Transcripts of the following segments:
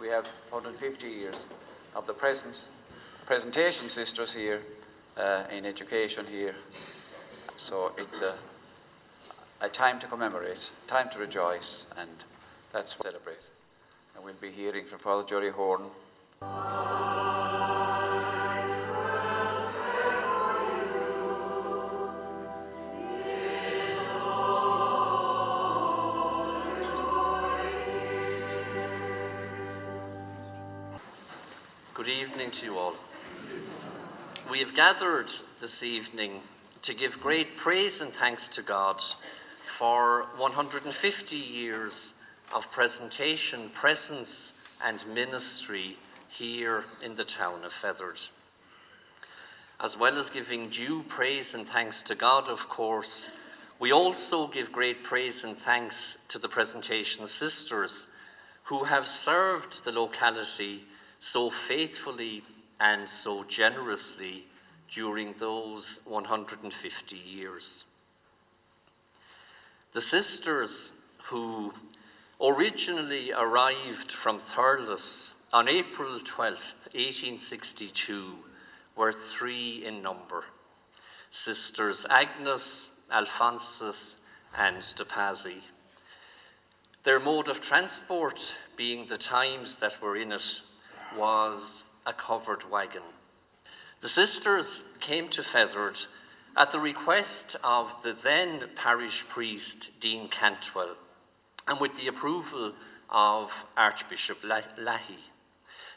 we have 150 years of the presentation sisters here in education here. So it's a time to commemorate, time to rejoice, and that's what we celebrate. And we'll be hearing from Father Jerry Horn. Good evening to you all. We have gathered this evening to give great praise and thanks to God for 150 years of presentation, presence and ministry here in the town of Fethard. As well as giving due praise and thanks to God, of course, we also give great praise and thanks to the presentation sisters who have served the locality so faithfully and so generously during those 150 years. The sisters who originally arrived from Thurles on April 12th, 1862, were three in number: Sisters Agnes, Alphonsus, and De Pazzi. Their mode of transport, being the times that were in it, was a covered wagon. The sisters came to Fethard at the request of the then parish priest, Dean Cantwell, and with the approval of Archbishop Leahy.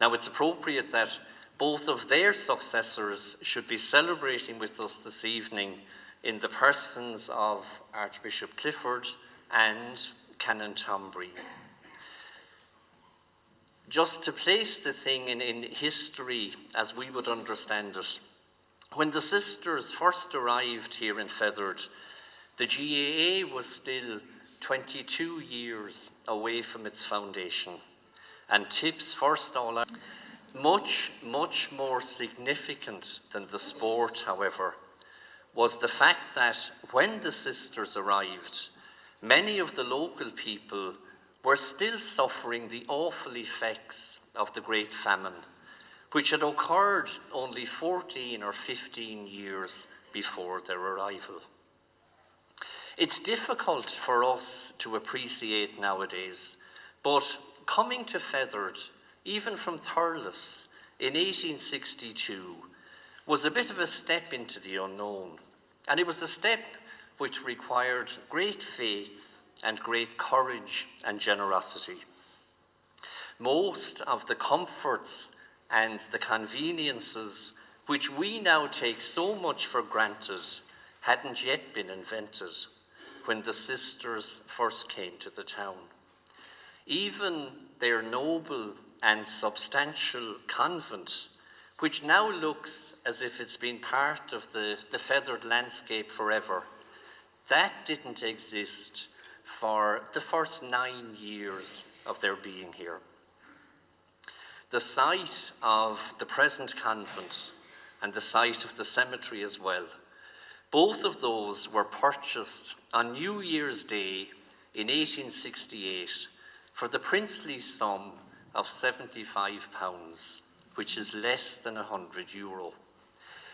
Now, it's appropriate that both of their successors should be celebrating with us this evening in the persons of Archbishop Clifford and Canon Tom Breen. Just to place the thing in history as we would understand it, when the sisters first arrived here in Fethard, the GAA was still 22 years away from its foundation. And Tip's first all-out, much more significant than the sport, however, was the fact that when the sisters arrived, many of the local people were still suffering the awful effects of the Great Famine, which had occurred only 14 or 15 years before their arrival. It's difficult for us to appreciate nowadays, but coming to Fethard, even from Thurles in 1862, was a bit of a step into the unknown, and it was a step which required great faith and great courage and generosity. Most of the comforts and the conveniences which we now take so much for granted hadn't yet been invented when the sisters first came to the town. Even their noble and substantial convent, which now looks as if it's been part of the Fethard landscape forever, that didn't exist for the first 9 years of their being here. The site of the present convent and the site of the cemetery as well, both of those were purchased on New Year's Day in 1868 for the princely sum of £75, which is less than €100.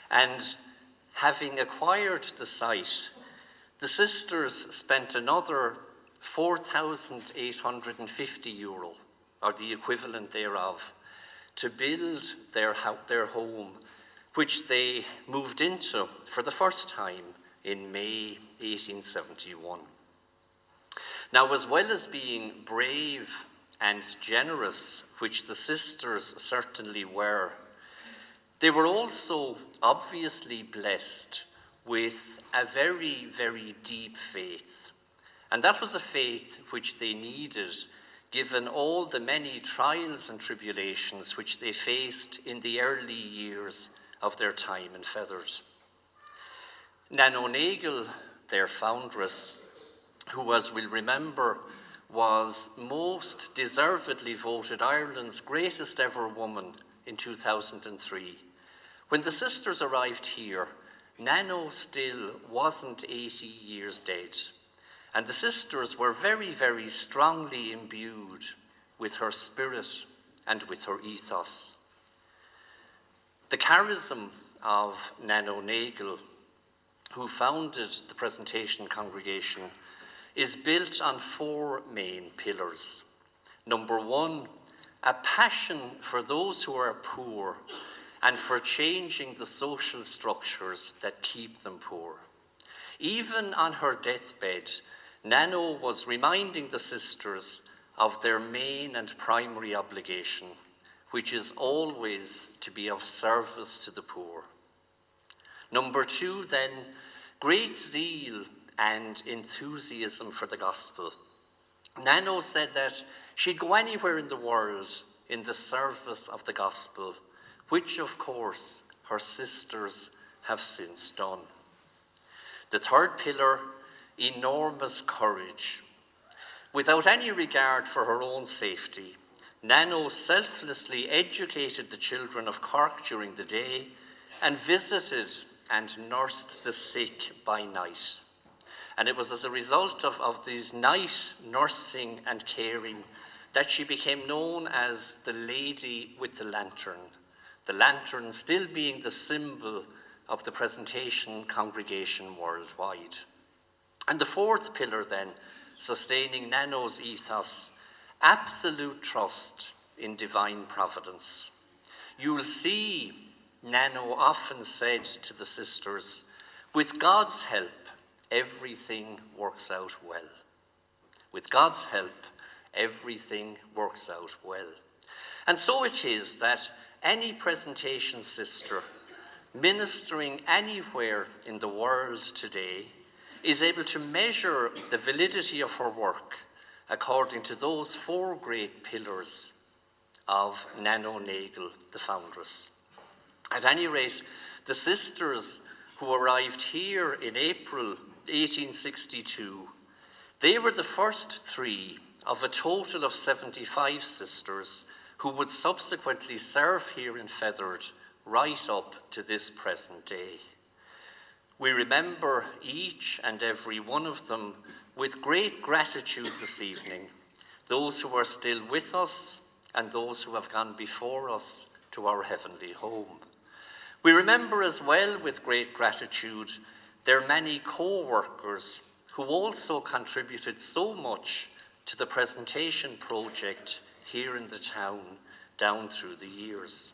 And having acquired the site, the sisters spent another €4,850, or the equivalent thereof, to build their home, which they moved into for the first time in May 1871. Now, as well as being brave and generous, which the sisters certainly were, they were also obviously blessed with a very, very deep faith. And that was a faith which they needed, given all the many trials and tribulations which they faced in the early years of their time in Fethard. Nan O'Neill, their foundress, who, as we'll remember, was most deservedly voted Ireland's greatest ever woman in 2003. When the sisters arrived here, Nano still wasn't 80 years dead, and the sisters were very, very strongly imbued with her spirit and with her ethos. The charism of Nano Nagel, who founded the Presentation congregation, is built on four main pillars. Number one, a passion for those who are poor and for changing the social structures that keep them poor. Even on her deathbed, Nano was reminding the sisters of their main and primary obligation, which is always to be of service to the poor. Number two, then, great zeal and enthusiasm for the gospel. Nano said that she'd go anywhere in the world in the service of the gospel, which, of course, her sisters have since done. The third pillar, enormous courage. Without any regard for her own safety, Nano selflessly educated the children of Cork during the day and visited and nursed the sick by night. And it was as a result of these night nursing and caring that she became known as the Lady with the lantern still being the symbol of the Presentation congregation worldwide. And the fourth pillar then, sustaining Nano's ethos, absolute trust in divine providence. You'll see, Nano often said to the sisters, with God's help, everything works out well. With God's help, everything works out well. And so it is that any Presentation sister ministering anywhere in the world today is able to measure the validity of her work according to those four great pillars of Nano Nagel, the foundress. At any rate, the sisters who arrived here in April 1862, they were the first three of a total of 75 sisters who would subsequently serve here in Fethard right up to this present day. We remember each and every one of them with great gratitude this evening, those who are still with us and those who have gone before us to our heavenly home. We remember as well with great gratitude their many co-workers who also contributed so much to the Presentation project here in the town down through the years.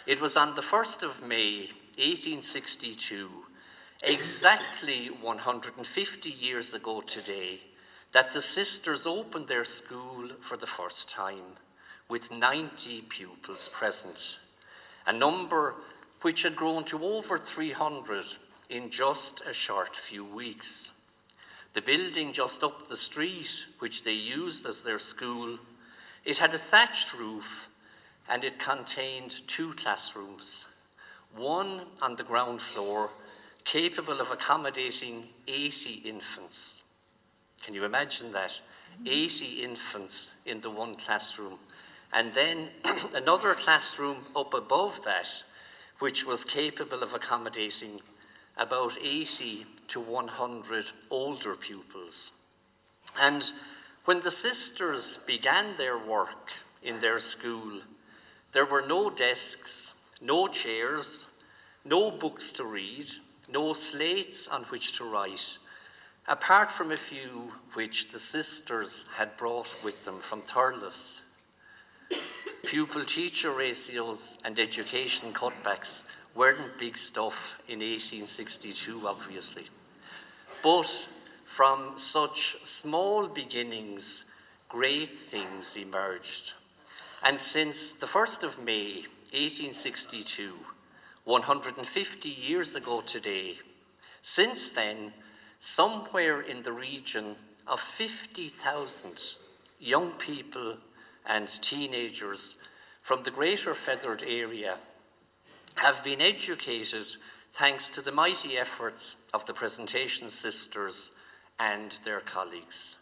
It was on the 1st of May, 1862, exactly 150 years ago today, that the sisters opened their school for the first time, with 90 pupils present, a number which had grown to over 300 in just a short few weeks. The building just up the street, which they used as their school, it had a thatched roof and it contained 2 classrooms, one on the ground floor, capable of accommodating 80 infants. Can you imagine that? 80 infants in the one classroom. And then another classroom up above that, which was capable of accommodating about 80 to 100 older pupils. And when the sisters began their work in their school, there were no desks, no chairs, no books to read, no slates on which to write, apart from a few which the sisters had brought with them from Thurles. Pupil-teacher ratios and education cutbacks weren't big stuff in 1862, obviously. But from such small beginnings, great things emerged. And since the 1st of May, 1862, 150 years ago today, since then, somewhere in the region of 50,000 young people and teenagers from the greater Fethard area have been educated thanks to the mighty efforts of the Presentation sisters and their colleagues.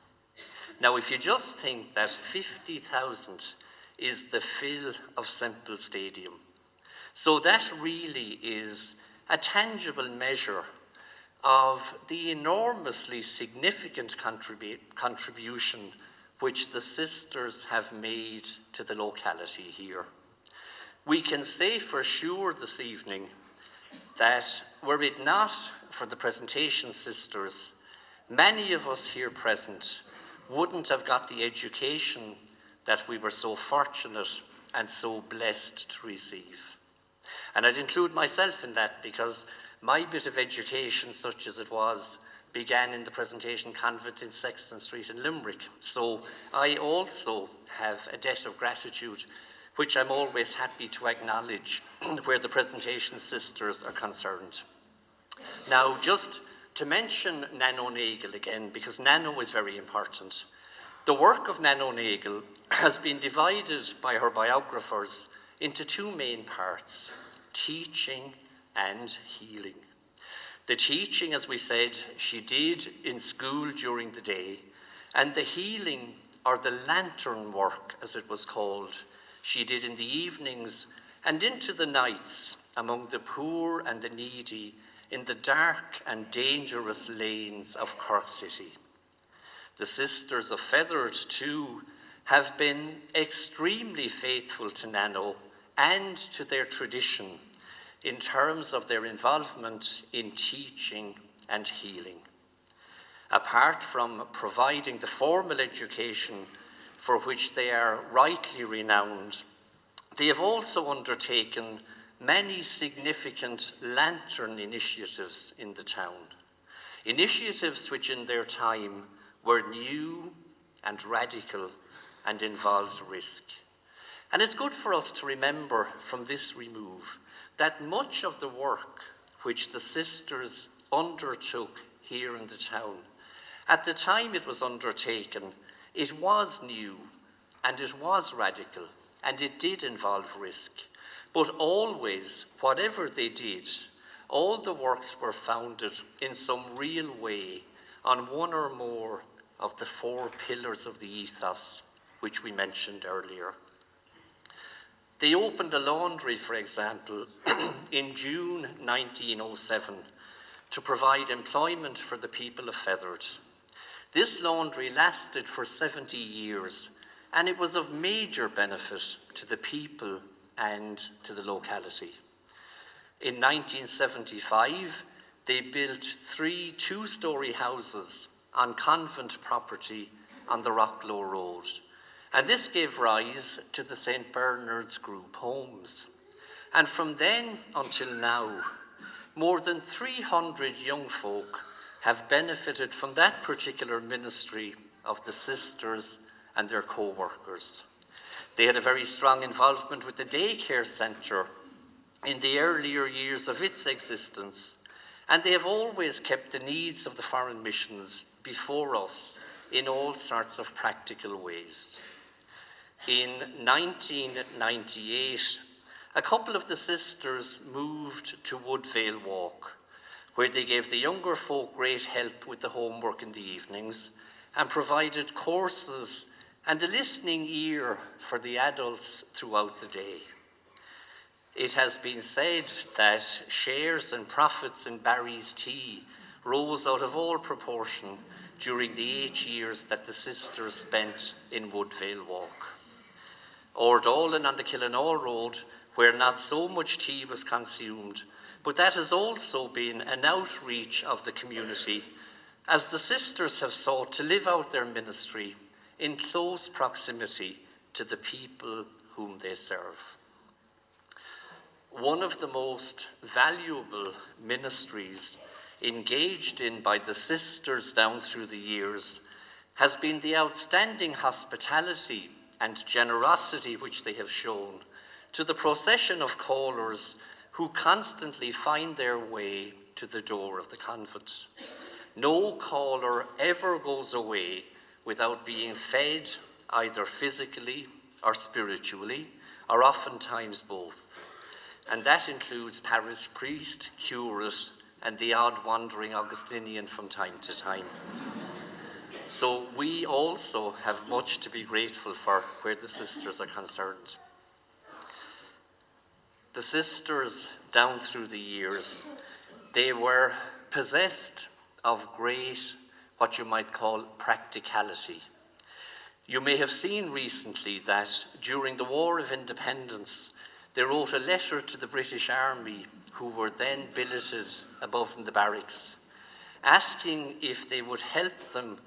Now, if you just think that 50,000 is the fill of Semple Stadium, so that really is a tangible measure of the enormously significant contribution which the sisters have made to the locality here. We can say for sure this evening that were it not for the presentation sisters, many of us here present wouldn't have got the education that we were so fortunate and so blessed to receive. And I'd include myself in that, because my bit of education, such as it was, began in the Presentation Convent in Sexton Street in Limerick. So I also have a debt of gratitude, which I'm always happy to acknowledge where the Presentation Sisters are concerned. Now, just to mention Nan O'Neill again, because Nano is very important. The work of Nan O'Neill has been divided by her biographers into two main parts: teaching and healing. The teaching, as we said, she did in school during the day, and the healing, or the lantern work as it was called, she did in the evenings and into the nights among the poor and the needy in the dark and dangerous lanes of Cork City. The sisters of Fethard, too, have been extremely faithful to Nano and to their tradition in terms of their involvement in teaching and healing. Apart from providing the formal education for which they are rightly renowned, they have also undertaken many significant lantern initiatives in the town. Initiatives which in their time were new and radical and involved risk. And it's good for us to remember from this remove that much of the work which the sisters undertook here in the town, at the time it was undertaken, it was new and it was radical and it did involve risk. But always, whatever they did, all the works were founded in some real way on one or more of the four pillars of the ethos, which we mentioned earlier. They opened a laundry, for example, in June 1907 to provide employment for the people of Fethard. This laundry lasted for 70 years, and it was of major benefit to the people and to the locality. In 1975, they built 3 two-storey houses on convent property on the Rocklow Road, and this gave rise to the St. Bernard's Group homes. And from then until now, more than 300 young folk have benefited from that particular ministry of the sisters and their co-workers. They had a very strong involvement with the daycare centre in the earlier years of its existence, and they have always kept the needs of the foreign missions before us in all sorts of practical ways. In 1998, a couple of the sisters moved to Woodvale Walk, where they gave the younger folk great help with the homework in the evenings and provided courses and a listening ear for the adults throughout the day. It has been said that shares and profits in Barry's tea rose out of all proportion during the 8 years that the sisters spent in Woodvale Walk. Ordolin on the Killinall Road, where not so much tea was consumed, but that has also been an outreach of the community, as the sisters have sought to live out their ministry in close proximity to the people whom they serve. One of the most valuable ministries engaged in by the sisters down through the years has been the outstanding hospitality and generosity which they have shown to the procession of callers who constantly find their way to the door of the convent. No caller ever goes away without being fed either physically or spiritually, or oftentimes both. And that includes parish priest, curate, and the odd wandering Augustinian from time to time. So we also have much to be grateful for where the sisters are concerned. The sisters, down through the years, they were possessed of great, what you might call, practicality. You may have seen recently that during the War of Independence, they wrote a letter to the British Army, who were then billeted above in the barracks, asking if they would help them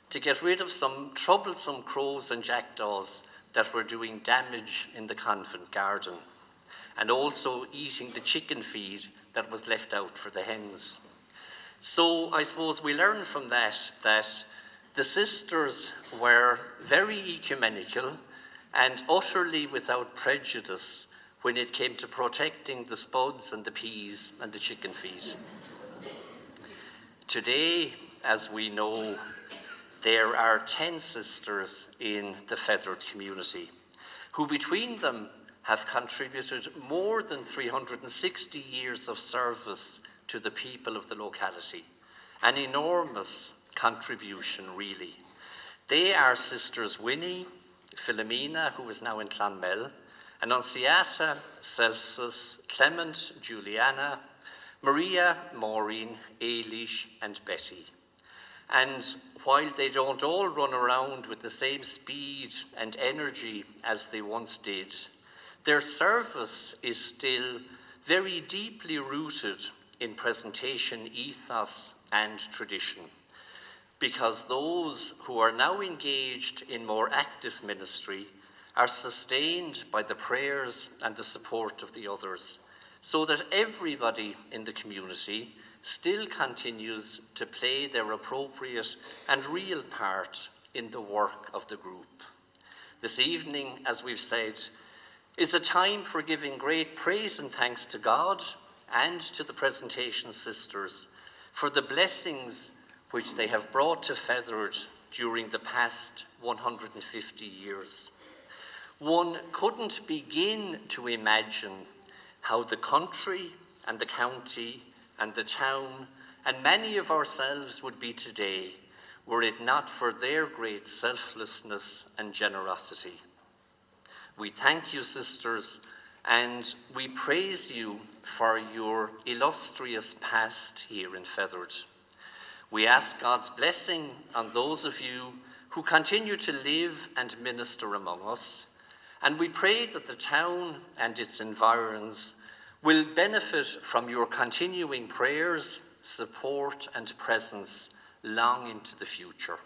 to get rid of some troublesome crows and jackdaws that were doing damage in the convent garden, and also eating the chicken feed that was left out for the hens. So I suppose we learn from that the sisters were very ecumenical and utterly without prejudice when it came to protecting the spuds and the peas and the chicken feed. Today, as we know, there are 10 sisters in the Fethard community who between them have contributed more than 360 years of service to the people of the locality. An enormous contribution, really. They are Sisters Winnie, Philomena, who is now in Clonmel, Annunciata, Celsus, Clement, Juliana, Maria, Maureen, Ailish, and Betty. And while they don't all run around with the same speed and energy as they once did, their service is still very deeply rooted in presentation ethos and tradition, because those who are now engaged in more active ministry are sustained by the prayers and the support of the others, so that everybody in the community still continues to play their appropriate and real part in the work of the group. This evening, as we've said, is a time for giving great praise and thanks to God and to the presentation sisters for the blessings which they have brought to Fethard during the past 150 years. One couldn't begin to imagine how the country and the county and the town and many of ourselves would be today were it not for their great selflessness and generosity. We thank you, sisters, and we praise you for your illustrious past here in Fethard. We ask God's blessing on those of you who continue to live and minister among us, and we pray that the town and its environs will benefit from your continuing prayers, support, and presence long into the future.